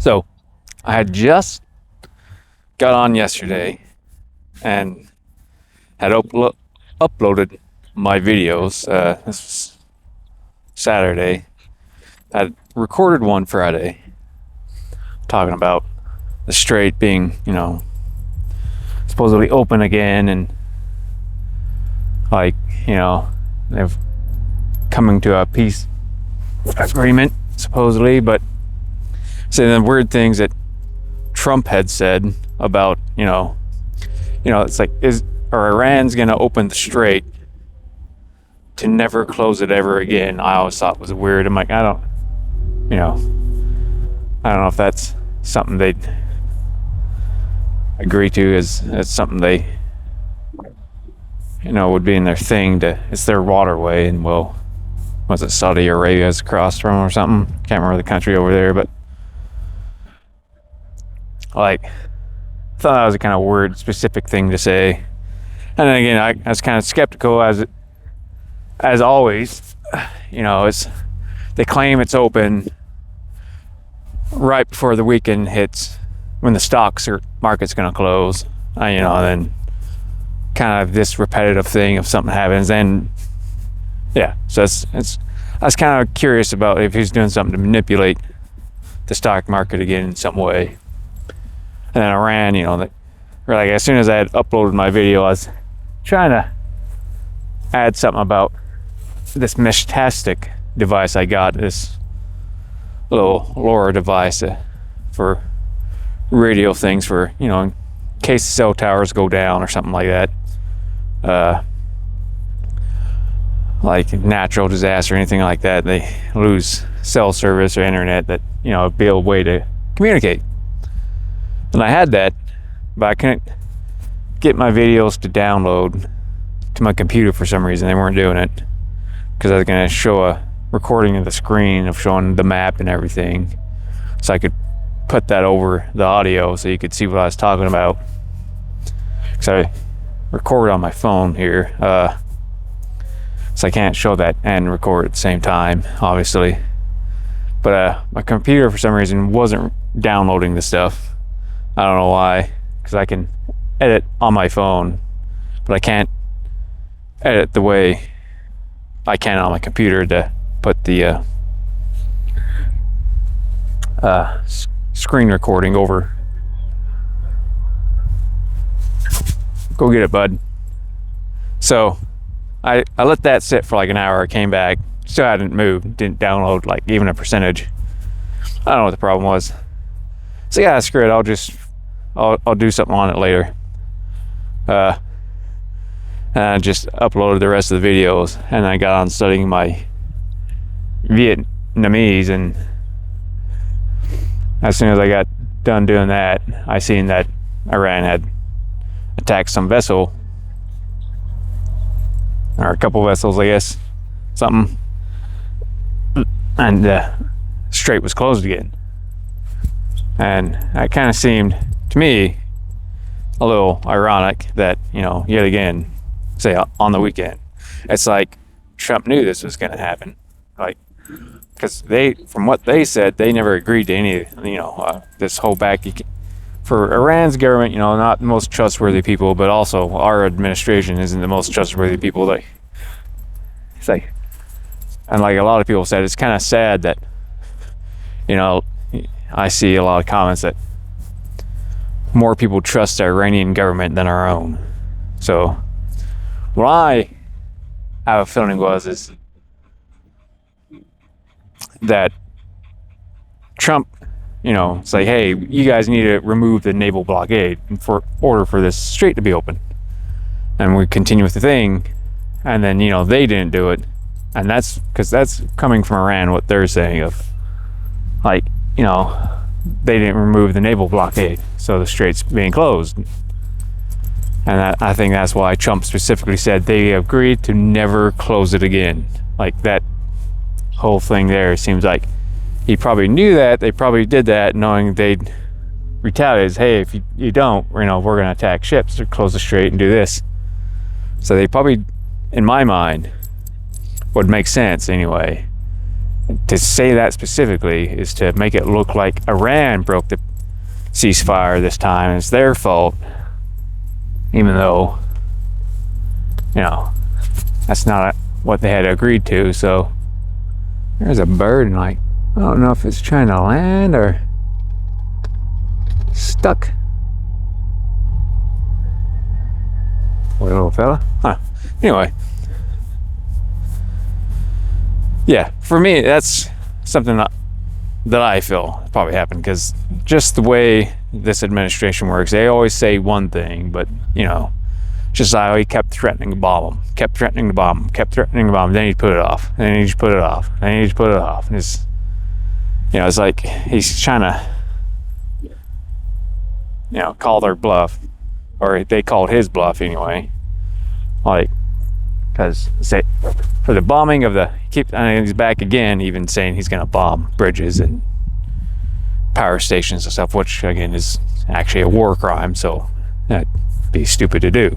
So I had just got on yesterday and had uploaded my videos. This was Saturday. I had recorded one Friday talking about the Strait being, supposedly open again, and they've coming to a peace agreement supposedly, but saying the weird things that Trump had said about, it's like, Iran's gonna open the Strait to never close it ever again. I always thought was weird. I'm like, I don't know if that's something they'd agree to as something they would be in their thing. It's their waterway, and was it Saudi Arabia's across from or something? Can't remember the country over there, but I thought that was a kind of weird specific thing to say. And then again, I was kind of skeptical as always. They claim it's open right before the weekend hits, when the stocks market's going to close. Then kind of this repetitive thing of something happens, and so I was kind of curious about if he's doing something to manipulate the stock market again in some way. And then Iran, as soon as I had uploaded my video, I was trying to add something about this Meshtastic device I got, this little LoRa device for radio things, for in case the cell towers go down or something like that, like natural disaster or anything like that, they lose cell service or internet, that it'd be a way to communicate. And I had that, but I couldn't get my videos to download to my computer for some reason. They weren't doing it, because I was going to show a recording of the screen of showing the map and everything, so I could put that over the audio so you could see what I was talking about. Because I record on my phone here, so I can't show that and record at the same time, obviously. But my computer for some reason wasn't downloading the stuff. I don't know why, because I can edit on my phone, but I can't edit the way I can on my computer to put the screen recording over. Go get it, bud. So I let that sit for like an hour. I came back, still hadn't moved, didn't download like even a percentage. I don't know what the problem was. So screw it, I'll do something on it later. And I just uploaded the rest of the videos, and I got on studying my Vietnamese, and as soon as I got done doing that, I seen that Iran had attacked some vessel, or a couple vessels, I guess, something, and the Strait was closed again. And that kind of seemed to me a little ironic that, yet again, say on the weekend, it's like Trump knew this was going to happen, because from what they said, they never agreed to any, this whole back. For Iran's government, not the most trustworthy people, but also our administration isn't the most trustworthy people. It's like, and like a lot of people said, it's kind of sad that, I see a lot of comments that more people trust the Iranian government than our own. So what I have a feeling is that Trump, it's like, hey, you guys need to remove the naval blockade for order for this strait to be open, and we continue with the thing. And then they didn't do it, and that's because that's coming from Iran, what they're saying of they didn't remove the naval blockade, so the strait's being closed. And I think that's why Trump specifically said they agreed to never close it again. Like, that whole thing there seems like he probably knew that. They probably did that knowing they'd retaliate. Hey, if you don't, we're going to attack ships or close the strait and do this. So they probably, in my mind, would make sense anyway, to say that specifically is to make it look like Iran broke the ceasefire this time. It's their fault, even though, you know, that's not what they had agreed to. So there's a bird, and like, I don't know if it's trying to land or stuck. Poor little fella. Huh. Anyway. Yeah, for me, that's something that I feel probably happened, because just the way this administration works, they always say one thing, but, you know, just how he kept threatening to bomb them, kept threatening to bomb them, kept threatening to bomb them, then he'd put it off, and then he'd put it off, and then he'd put it off. And it's, you know, it's like he's trying to, you know, call their bluff, or they called his bluff anyway. Like, because say for the bombing of the, he's back again, even saying he's going to bomb bridges and power stations and stuff, which again is actually a war crime, so that'd be stupid to do.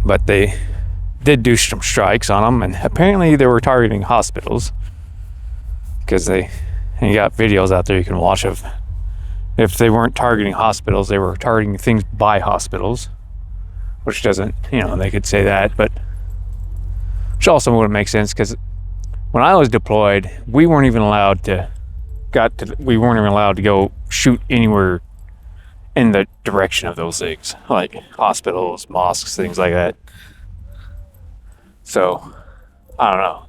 But they did do some strikes on them, and apparently they were targeting hospitals, because you got videos out there you can watch of, if they weren't targeting hospitals, they were targeting things by hospitals, which doesn't, you know, they could say that, but which also wouldn't make sense, because when I was deployed, we weren't even allowed to go shoot anywhere in the direction of those things, like hospitals, mosques, things like that. So I don't know.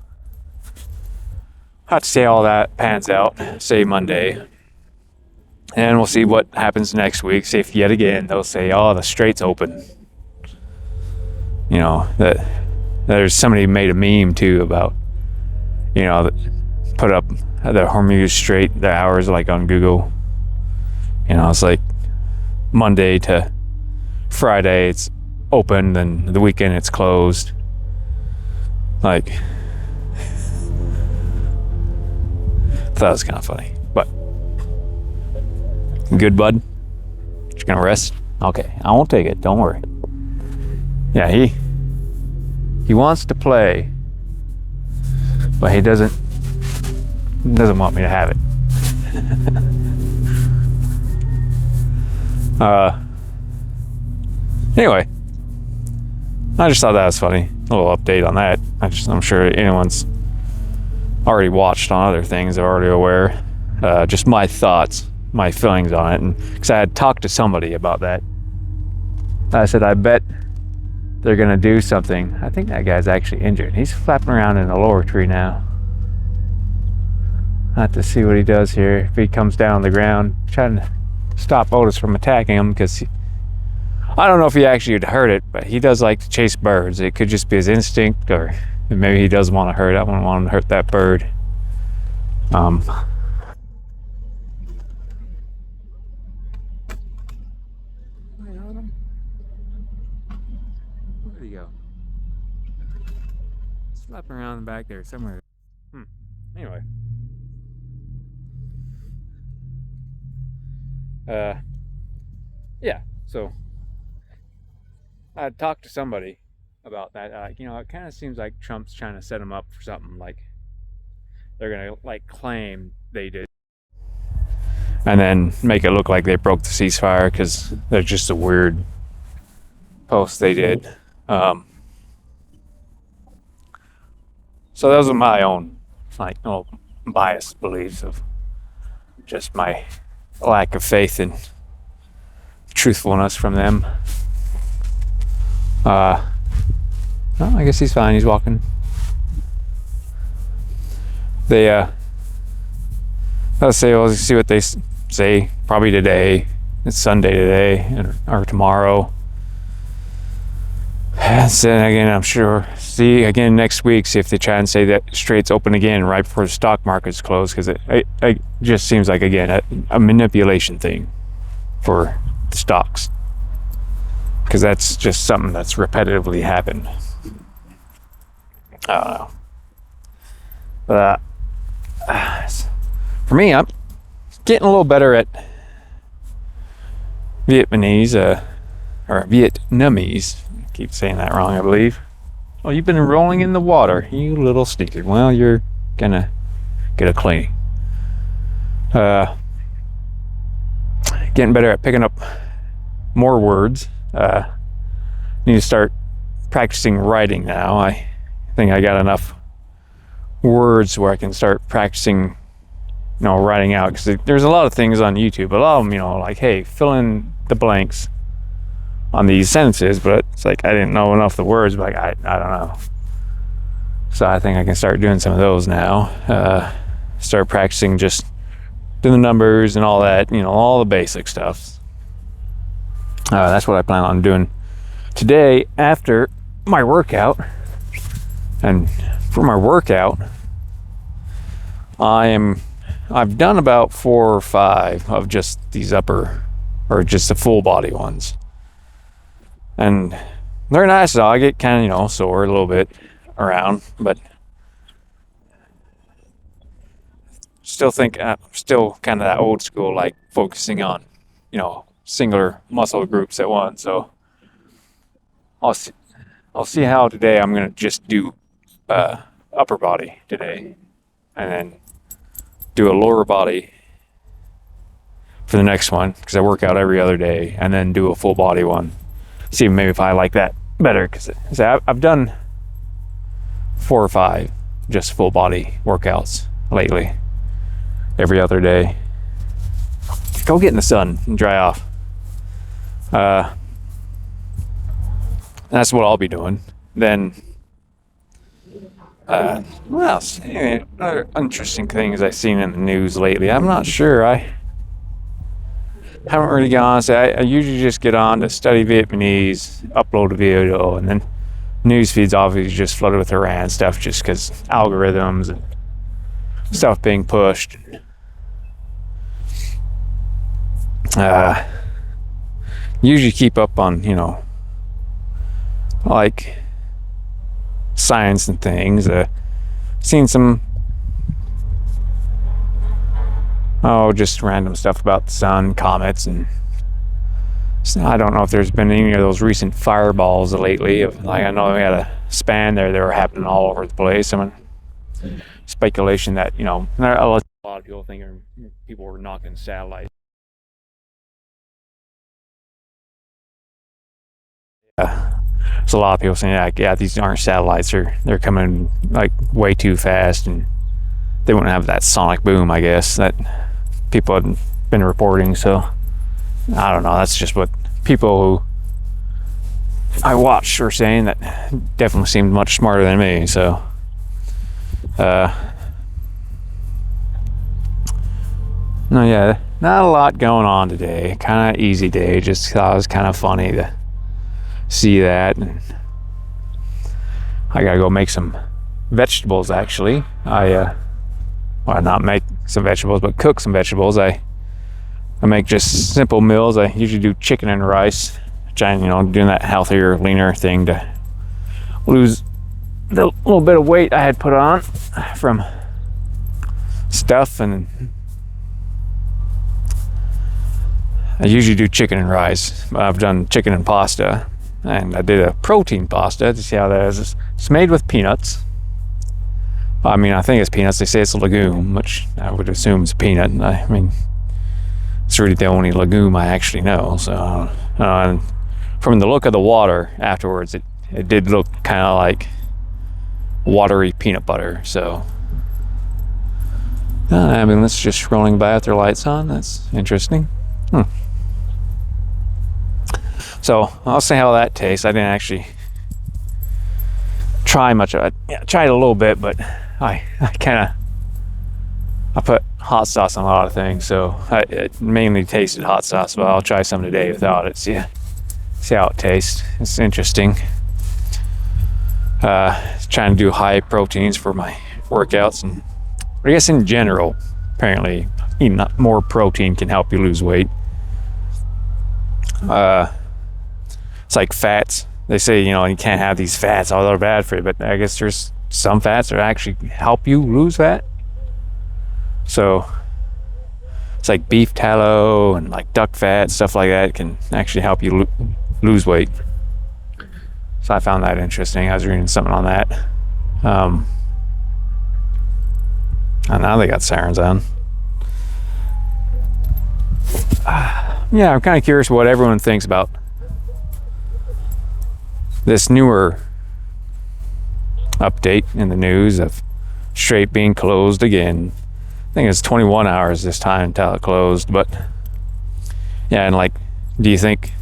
I'll have to see how all that pans out, say Monday, and we'll see what happens next week. See if yet again they'll say, oh, the Strait's open. You know, that there's somebody made a meme too about, you know, put up the Hormuz Strait, the hours, like on Google. You know, it's like Monday to Friday it's open, then the weekend it's closed. Like, thought it was kind of funny, but good, bud. Just gonna rest. Okay, I won't take it. Don't worry. Yeah, he wants to play, but he doesn't want me to have it. Anyway, I just thought that was funny. A little update on that. I'm sure anyone's already watched on other things, they're already aware. Just my thoughts, my feelings on it, and because I had talked to somebody about that. I said, I bet they're gonna do something. I think that guy's actually injured. He's flapping around in the lower tree now. I have to see what he does here. If he comes down on the ground, trying to stop Otis from attacking him, because I don't know if he actually would hurt it, but he does like to chase birds. It could just be his instinct, or maybe he does want to hurt it. I wouldn't want him to hurt that bird. Where'd he go? Slapping around back there somewhere. Anyway. Yeah, so I talked to somebody about that. You know, it kind of seems like Trump's trying to set him up for something, like they're gonna like claim they did and then make it look like they broke the ceasefire, because they're just a weird post they did. So those are my own, like, biased beliefs of just my lack of faith and truthfulness from them. Well, I guess he's fine. He's walking. Let's say, we'll see what they say probably today. It's Sunday today, or tomorrow. And then again, I'm sure, see again next week, see if they try and say that Strait's open again right before the stock market's closed, because it just seems like, again, a manipulation thing for the stocks, because that's just something that's repetitively happened. I don't know. But for me, I'm getting a little better at Vietnamese, or Vietnamese. I keep saying that wrong, I believe. Oh, you've been rolling in the water, you little sneaker. Well, you're gonna get a cleaning. Getting better at picking up more words. Need to start practicing writing now. I think I got enough words where I can start practicing, writing out, because there's a lot of things on YouTube. A lot of them, like, hey, fill in the blanks on these sentences, but it's like I didn't know enough of the words, but I don't know. So I think I can start doing some of those now. Start practicing just doing the numbers and all that, all the basic stuff. That's what I plan on doing today after my workout. And for my workout, I've done about 4 or 5 of just these upper, or just the full body ones. And they're nice, though. I get kind of, sore a little bit around, but still think I'm still kind of that old school, like focusing on, singular muscle groups at once. So I'll see how today I'm gonna just do upper body today, and then do a lower body for the next one, because I work out every other day, and then do a full body one. See maybe if I like that better, because I've done 4 or 5 just full body workouts lately, every other day. Go get in the sun and dry off. That's what I'll be doing. Then what else? Anyway, other interesting things I've seen in the news lately. I'm not sure. I haven't really gone. I usually just get on to study Vietnamese, upload a video, and then news feeds obviously just flooded with Iran stuff, just because algorithms and stuff being pushed. Usually keep up on, like science and things. Seen some just random stuff about the sun, comets, and so I don't know if there's been any of those recent fireballs lately. Like, I know we had a span there, they were happening all over the place. I mean, speculation that a lot of people think people were knocking satellites. There's a lot of people saying, yeah, these aren't satellites, they're coming like way too fast, and they wouldn't have that sonic boom, I guess, that people had been reporting. So I don't know, that's just what people who I watched were saying, that definitely seemed much smarter than me. So no, yeah, not a lot going on today. Kind of easy day. Just thought it was kind of funny to see that. And I gotta go make some vegetables, actually. Not make some vegetables, but cook some vegetables. I make just simple meals. I usually do chicken and rice, trying, doing that healthier, leaner thing to lose the little bit of weight I had put on from stuff. And I usually do chicken and rice. I've done chicken and pasta, and I did a protein pasta to see how that is. It's made with peanuts. I mean, I think it's peanuts. They say it's a legume, which I would assume is a peanut. I mean, it's really the only legume I actually know. So, and from the look of the water afterwards, it did look kind of like watery peanut butter. So, ambulance just scrolling by with their lights on. That's interesting. So I'll see how that tastes. I didn't actually try much of it. Yeah, I tried a little bit, but I put hot sauce on a lot of things, so it mainly tasted hot sauce, but I'll try some today without it. See how it tastes. It's interesting. Trying to do high proteins for my workouts, and I guess in general, apparently eating more protein can help you lose weight. It's like fats. They say, you can't have these fats, they're bad for you, but I guess there's some fats that actually help you lose fat. So it's like beef tallow and like duck fat, stuff like that can actually help you lose weight. So I found that interesting. I was reading something on that. And now they got sirens on. Yeah, I'm kind of curious what everyone thinks about this newer update in the news of Strait being closed again. I think it's 21 hours this time until it closed, but yeah, and like, do you think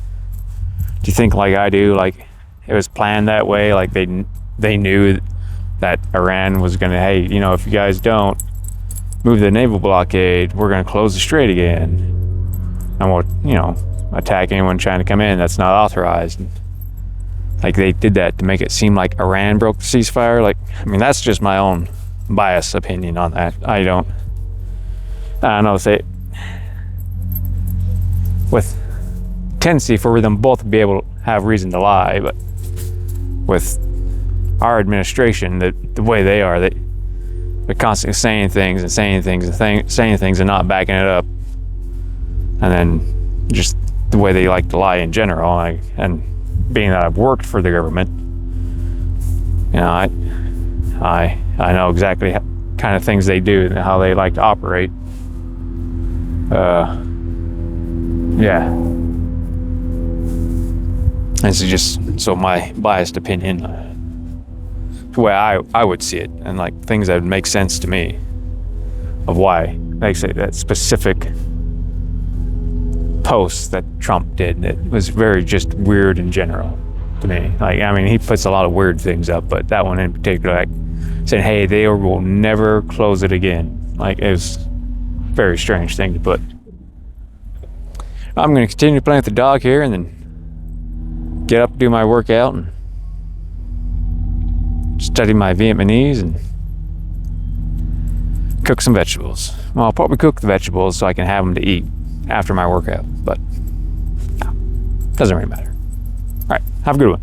like I do, like it was planned that way, like they knew that Iran was gonna, hey, you know, if you guys don't move the naval blockade, we're gonna close the strait again, and we'll, you know, attack anyone trying to come in that's not authorized. Like they did that to make it seem like Iran broke the ceasefire. Like, I mean, that's just my own biased opinion on that. I don't know, say with tendency for them both to be able to have reason to lie, but with our administration, the way they are, they're constantly saying things and not backing it up, and then just the way they like to lie in general. And being that I've worked for the government, you know, I know exactly kind of things they do and how they like to operate. Yeah. This is just so my biased opinion, the way I would see it, and like things that would make sense to me of why, like I say, that specific post that Trump did, it was very just weird in general to me. Like, I mean, he puts a lot of weird things up, but that one in particular, like saying, hey, they will never close it again. Like, it was a very strange thing to put. I'm going to continue playing with the dog here and then get up, do my workout, and study my Vietnamese and cook some vegetables. Well, I'll probably cook the vegetables so I can have them to eat after my workout, but doesn't really matter. All right, have a good one.